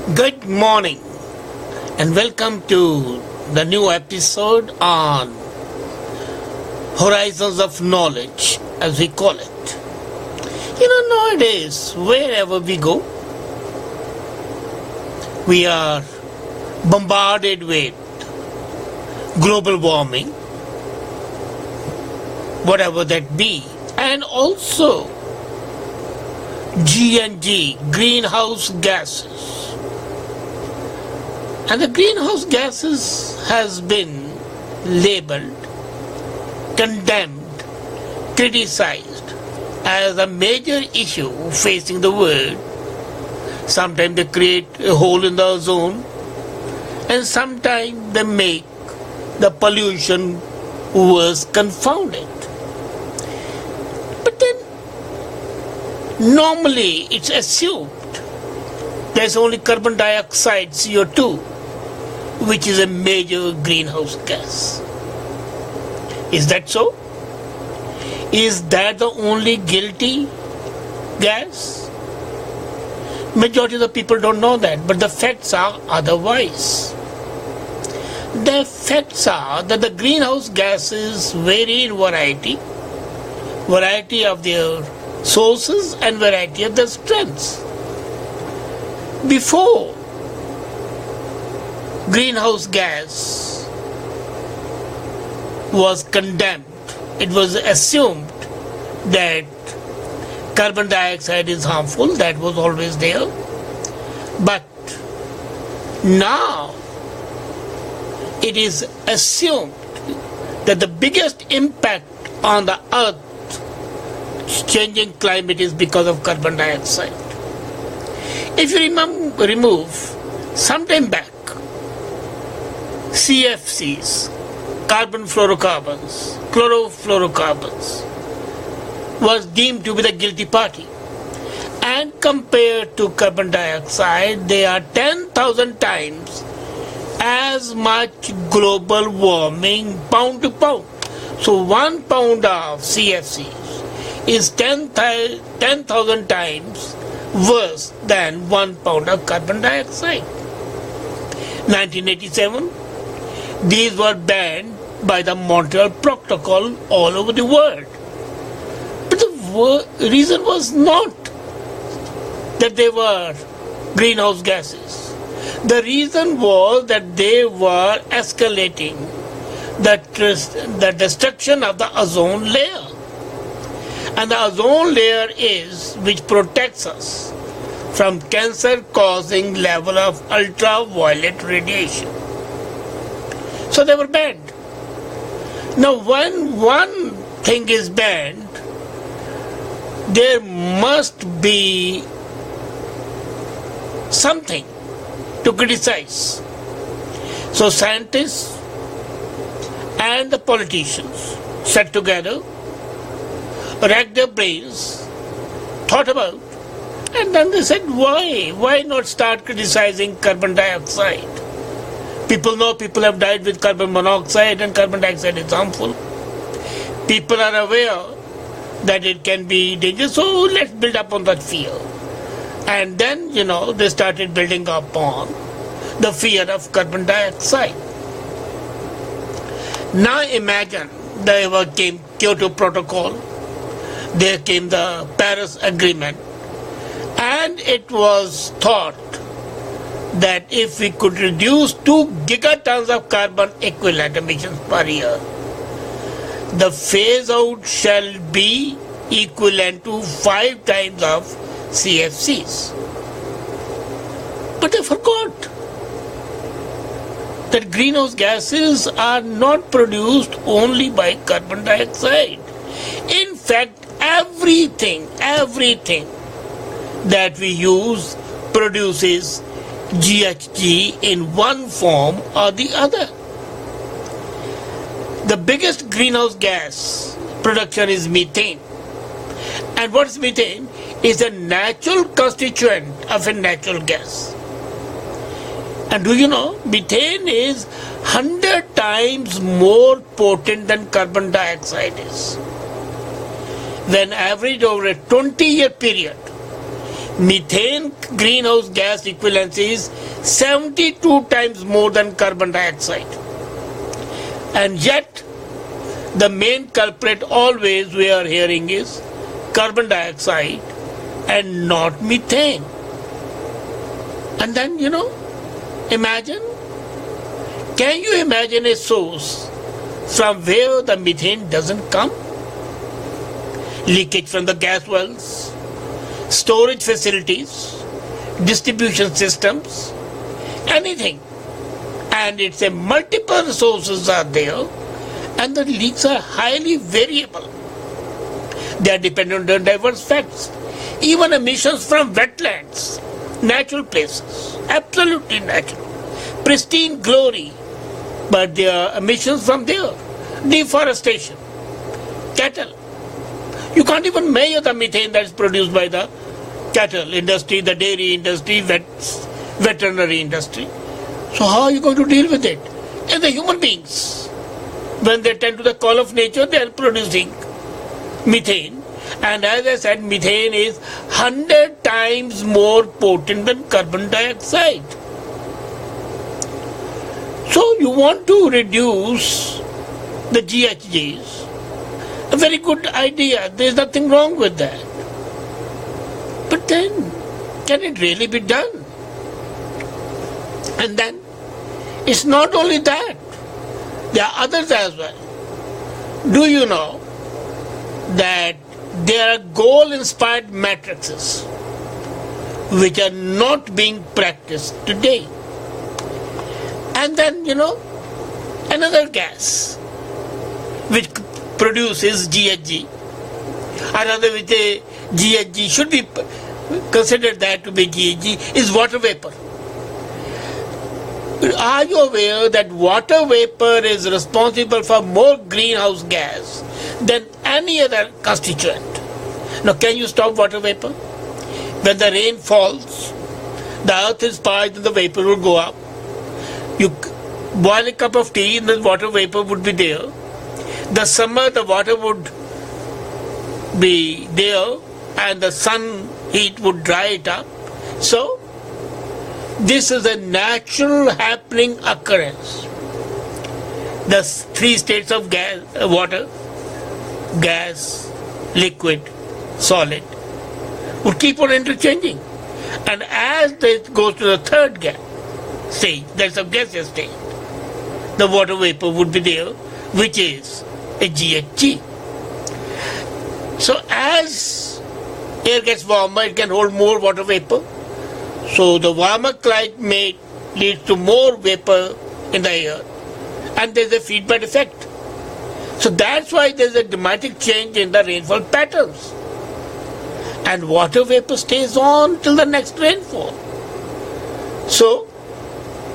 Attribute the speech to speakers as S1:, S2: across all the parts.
S1: Good morning and welcome to the new episode on Horizons of Knowledge, as we call it. Nowadays, wherever we go, we are bombarded with global warming, whatever that be, and also GNG, greenhouse gases. And the greenhouse gases has been labeled, condemned, criticized as a major issue facing the world. Sometimes they create a hole in the ozone, and sometimes they make the pollution worse confounded. But then, normally it's assumed there's only carbon dioxide, CO2, which is a major greenhouse gas. Is that so? Is that the only guilty gas? Majority of the people don't know that, but the facts are otherwise. The facts are that the greenhouse gases vary in variety of their sources and variety of their strengths. Before greenhouse gas was condemned, it was assumed that carbon dioxide is harmful. That was always there. But now it is assumed that the biggest impact on the earth changing climate is because of carbon dioxide. If you remove sometime back CFCs, carbon fluorocarbons, chlorofluorocarbons, was deemed to be the guilty party. And compared to carbon dioxide, they are 10,000 times as much global warming pound to pound. So 1 pound of CFCs is 10,000 times worse than 1 pound of carbon dioxide. 1987, these were banned by the Montreal Protocol all over the world. But the reason was not that they were greenhouse gases. The reason was that they were escalating the destruction of the ozone layer. And the ozone layer is which protects us from cancer-causing level of ultraviolet radiation. So they were banned. Now when one thing is banned, there must be something to criticize. So scientists and the politicians sat together, racked their brains, thought about, and then they said, why not start criticizing carbon dioxide? People know people have died with carbon monoxide, and carbon dioxide is harmful. People are aware that it can be dangerous, so let's build up on that fear. And then, they started building up on the fear of carbon dioxide. Now imagine there came Kyoto Protocol, there came the Paris Agreement, and it was thought that if we could reduce 2 gigatons of carbon equivalent emissions per year, the phase out shall be equivalent to 5 times of CFCs. But they forgot that greenhouse gases are not produced only by carbon dioxide. In fact, everything that we use produces GHG in one form or the other. The biggest greenhouse gas production is methane. And what is methane? Is a natural constituent of a natural gas. And do you know, methane is 100 times more potent than carbon dioxide is. When averaged over a 20-year period, Methane greenhouse gas equivalence is 72 times more than carbon dioxide. And yet, the main culprit always we are hearing is carbon dioxide and not methane. And then, imagine, can you imagine a source from where the methane doesn't come? Leakage from the gas wells, storage facilities, distribution systems, anything. And it's a multiple sources are there, and the leaks are highly variable. They are dependent on diverse facts. Even emissions from wetlands, natural places, absolutely natural, pristine glory, but there are emissions from there. Deforestation, cattle. You can't even measure the methane that is produced by the cattle industry, the dairy industry, veterinary industry. So how are you going to deal with it? And the human beings, when they tend to the call of nature, they are producing methane. And as I said, methane is 100 times more potent than carbon dioxide. So you want to reduce the GHGs. A very good idea. There is nothing wrong with that. But then, can it really be done? And then, it's not only that. There are others as well. Do you know that there are goal-inspired matrices which are not being practiced today? And then, another gas which produces GHG, another with a GHG should be considered that to be GHG, is water vapor. Are you aware that water vapor is responsible for more greenhouse gas than any other constituent? Now, can you stop water vapor? When the rain falls, the earth is parched and the vapor will go up. You boil a cup of tea and the water vapor would be there. The summer, the water would be there and the sun heat would dry it up. So, this is a natural happening occurrence. The three states of gas, water, gas, liquid, solid, would keep on interchanging. And as it goes to the third gas stage, that's a gaseous state, the water vapor would be there, which is a GHG. So as air gets warmer, it can hold more water vapor. So the warmer climate leads to more vapor in the air, and there's a feedback effect. So that's why there's a dramatic change in the rainfall patterns. And water vapor stays on till the next rainfall. So,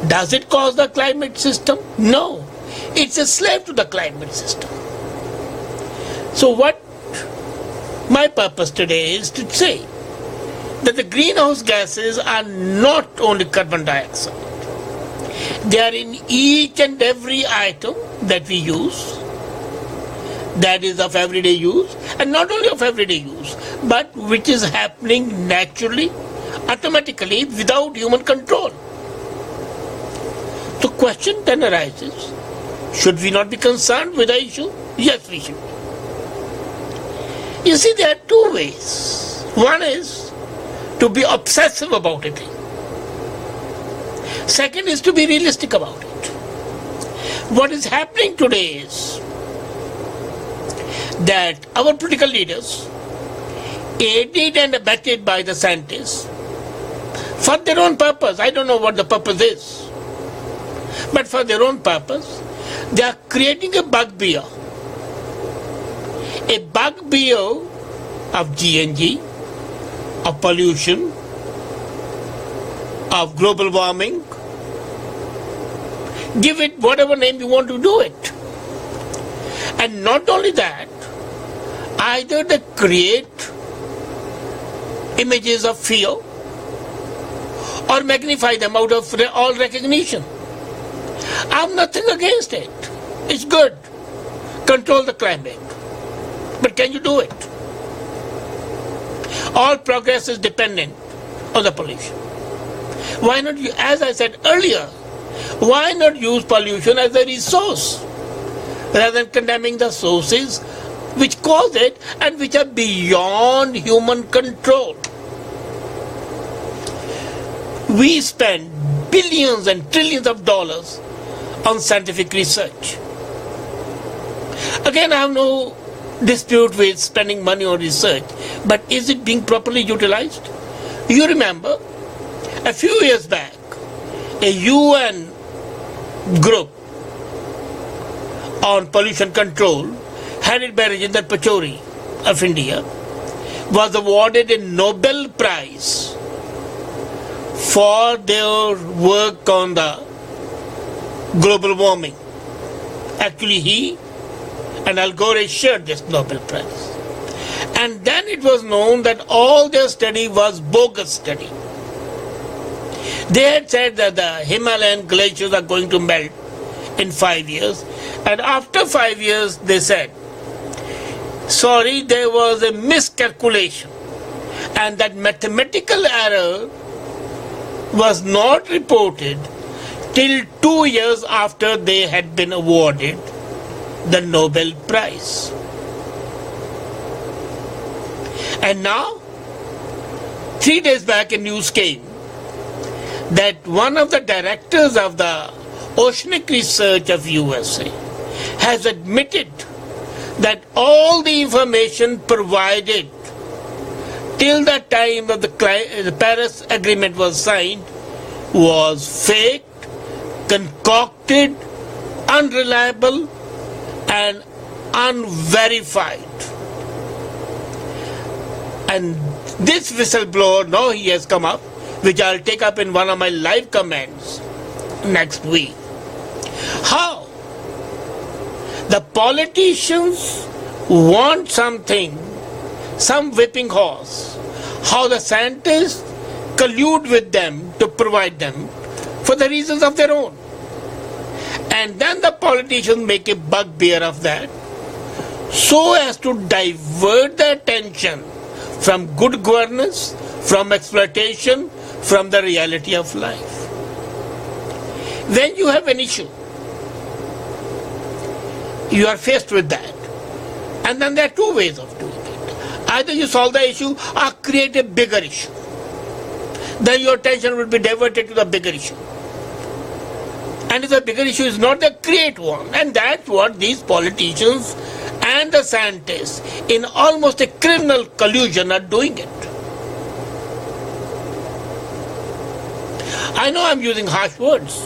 S1: does it cause the climate system? No. It's a slave to the climate system. So what my purpose today is to say that the greenhouse gases are not only carbon dioxide. They are in each and every item that we use, that is of everyday use, and not only of everyday use, but which is happening naturally, automatically, without human control. The question then arises, should we not be concerned with the issue? Yes, we should. You see, there are two ways. One is to be obsessive about it. Second is to be realistic about it. What is happening today is that our political leaders, aided and abetted by the scientists, for their own purpose, I don't know what the purpose is, but for their own purpose, they are creating a bugbear of GNG, of pollution, of global warming. Give it whatever name you want to do it. And not only that, either they create images of fear or magnify them out of all recognition. I have nothing against it. It's good. Control the climate. But can you do it? All progress is dependent of the pollution. Why not, as I said earlier, why not use pollution as a resource rather than condemning the sources which cause it and which are beyond human control? We spend billions and trillions of dollars on scientific research. Again, I have no dispute with spending money on research, but is it being properly utilized? You remember, a few years back, a UN group on pollution control, headed by Rajendra Pachauri of India, was awarded a Nobel Prize for their work on the global warming. Actually, he and Al Gore shared this Nobel Prize. And then it was known that all their study was bogus study. They had said that the Himalayan glaciers are going to melt in 5 years, and after 5 years they said, sorry, there was a miscalculation, and that mathematical error was not reported till 2 years after they had been awarded the Nobel Prize. And now, 3 days back, a news came that one of the directors of the Oceanic Research of USA has admitted that all the information provided till the time of the Paris Agreement was signed was faked, concocted, unreliable, and unverified. And this whistleblower, now he has come up, which I'll take up in one of my live comments next week. How the politicians want something, some whipping horse, how the scientists collude with them to provide them for the reasons of their own. And then the politicians make a bugbear of that so as to divert the attention from good governance, from exploitation, from the reality of life. When you have an issue, you are faced with that. And then there are two ways of doing it. Either you solve the issue or create a bigger issue. Then your attention will be diverted to the bigger issue. And if the bigger issue is not, then create one. And that's what these politicians and the scientists in almost a criminal collusion are doing it. I know I'm using harsh words,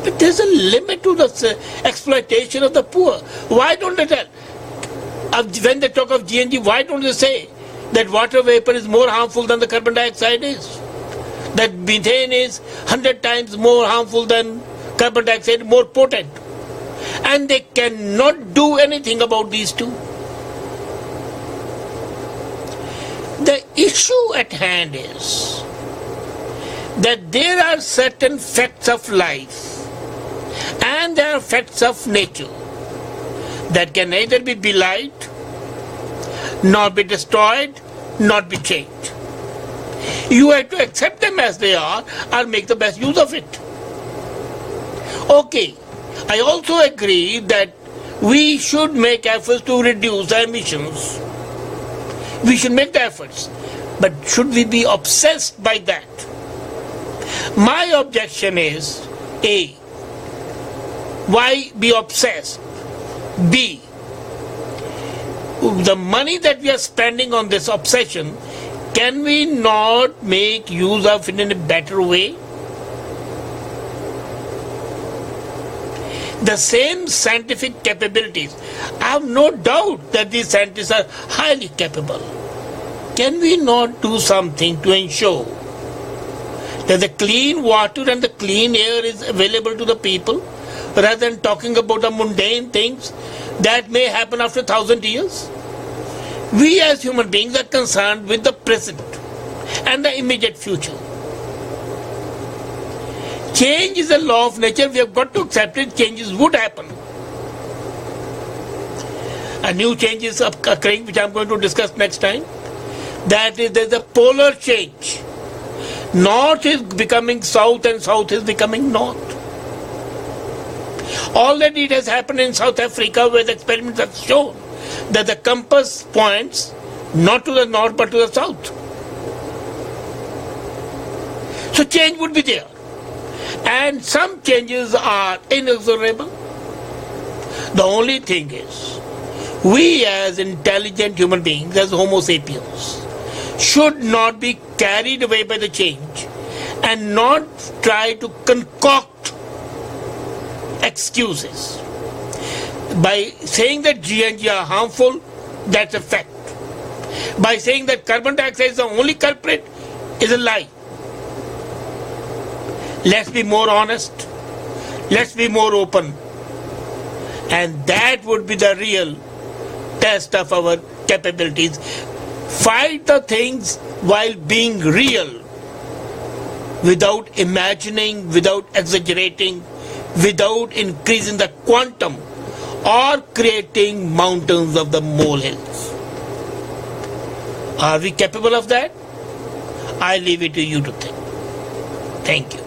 S1: but there's a limit to the exploitation of the poor. Why don't they tell? When they talk of GNG, why don't they say that water vapor is more harmful than the carbon dioxide is? That methane is 100 times more harmful than carbon dioxide, more potent. And they cannot do anything about these two. The issue at hand is that there are certain facts of life and there are facts of nature that can neither be belied, nor be destroyed, nor be changed. You have to accept them as they are or make the best use of it. Okay, I also agree that we should make efforts to reduce the emissions. We should make the efforts. But should we be obsessed by that? My objection is, A, why be obsessed? B, the money that we are spending on this obsession, can we not make use of it in a better way? The same scientific capabilities, I have no doubt that these scientists are highly capable. Can we not do something to ensure that the clean water and the clean air is available to the people, rather than talking about the mundane things that may happen after 1,000 years? We as human beings are concerned with the present and the immediate future. Change is a law of nature. We have got to accept it. Changes would happen. A new change is occurring, which I am going to discuss next time. That is, there is a polar change North is becoming south and south is becoming north. Already it has happened in South Africa, where the experiments have shown that the compass points not to the north but to the south. So change would be there. And some changes are inexorable. The only thing is, we as intelligent human beings, as Homo sapiens, should not be carried away by the change and not try to concoct excuses. By saying that GNGs are harmful, that's a fact. By saying that carbon dioxide is the only culprit is a lie. Let's be more honest. Let's be more open. And that would be the real test of our capabilities. Fight the things while being real, without imagining, without exaggerating, without increasing the quantum or creating mountains of the molehills. Are we capable of that? I leave it to you to think. Thank you.